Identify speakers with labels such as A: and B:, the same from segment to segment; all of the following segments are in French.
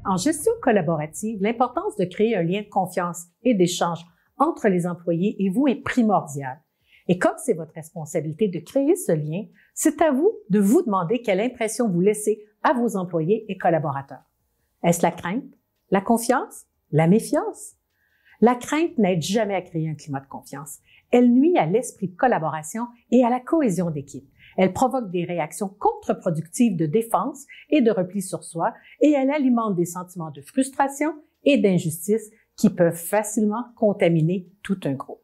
A: En gestion collaborative, l'importance de créer un lien de confiance et d'échange entre les employés et vous est primordiale. Et comme c'est votre responsabilité de créer ce lien, c'est à vous de vous demander quelle impression vous laissez à vos employés et collaborateurs. Est-ce la crainte, la confiance, la méfiance? La crainte n'aide jamais à créer un climat de confiance. Elle nuit à l'esprit de collaboration et à la cohésion d'équipe. Elle provoque des réactions contre-productives de défense et de repli sur soi et elle alimente des sentiments de frustration et d'injustice qui peuvent facilement contaminer tout un groupe.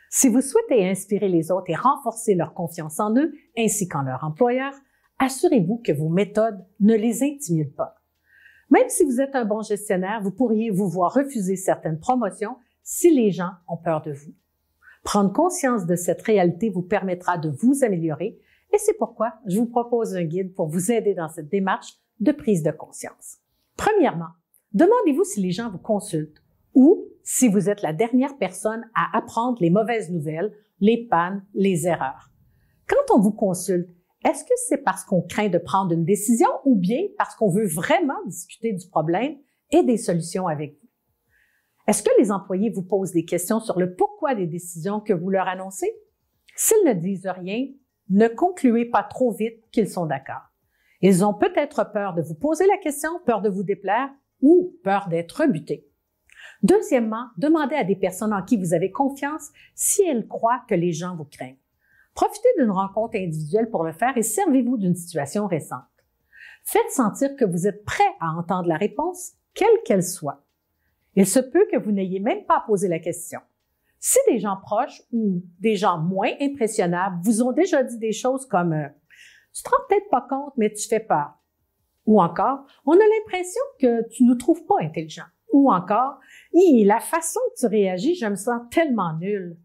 A: Si vous souhaitez inspirer les autres et renforcer leur confiance en eux ainsi qu'en leur employeur, assurez-vous que vos méthodes ne les intimident pas. Même si vous êtes un bon gestionnaire, vous pourriez vous voir refuser certaines promotions si les gens ont peur de vous. Prendre conscience de cette réalité vous permettra de vous améliorer et c'est pourquoi je vous propose un guide pour vous aider dans cette démarche de prise de conscience. Premièrement, demandez-vous si les gens vous consultent ou si vous êtes la dernière personne à apprendre les mauvaises nouvelles, les pannes, les erreurs. Quand on vous consulte, est-ce que c'est parce qu'on craint de prendre une décision ou bien parce qu'on veut vraiment discuter du problème et des solutions avec vous? Est-ce que les employés vous posent des questions sur le pourquoi des décisions que vous leur annoncez? S'ils ne disent rien, ne concluez pas trop vite qu'ils sont d'accord. Ils ont peut-être peur de vous poser la question, peur de vous déplaire ou peur d'être rebutés. Deuxièmement, demandez à des personnes en qui vous avez confiance si elles croient que les gens vous craignent. Profitez d'une rencontre individuelle pour le faire et servez-vous d'une situation récente. Faites sentir que vous êtes prêt à entendre la réponse, quelle qu'elle soit. Il se peut que vous n'ayez même pas posé la question. Si des gens proches ou des gens moins impressionnables vous ont déjà dit des choses comme « Tu te rends peut-être pas compte, mais tu fais peur » ou encore « On a l'impression que tu nous trouves pas intelligents » ou encore « La façon que tu réagis, je me sens tellement nul ».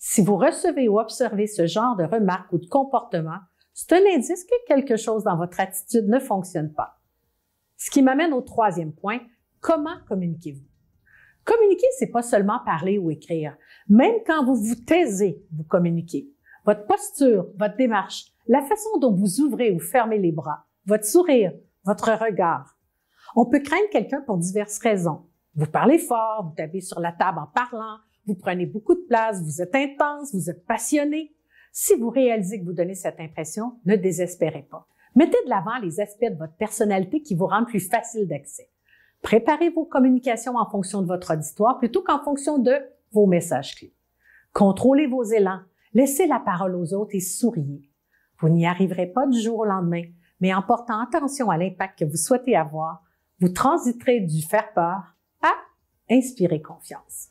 A: Si vous recevez ou observez ce genre de remarques ou de comportements, c'est un indice que quelque chose dans votre attitude ne fonctionne pas. Ce qui m'amène au troisième point, comment communiquez-vous? Communiquer, c'est pas seulement parler ou écrire. Même quand vous vous taisez, vous communiquez. Votre posture, votre démarche, la façon dont vous ouvrez ou fermez les bras, votre sourire, votre regard. On peut craindre quelqu'un pour diverses raisons. Vous parlez fort, vous tapez sur la table en parlant, vous prenez beaucoup de place, vous êtes intense, vous êtes passionné. Si vous réalisez que vous donnez cette impression, ne désespérez pas. Mettez de l'avant les aspects de votre personnalité qui vous rendent plus facile d'accès. Préparez vos communications en fonction de votre auditoire plutôt qu'en fonction de vos messages clés. Contrôlez vos élans, laissez la parole aux autres et souriez. Vous n'y arriverez pas du jour au lendemain, mais en portant attention à l'impact que vous souhaitez avoir, vous transiterez du faire peur à inspirer confiance.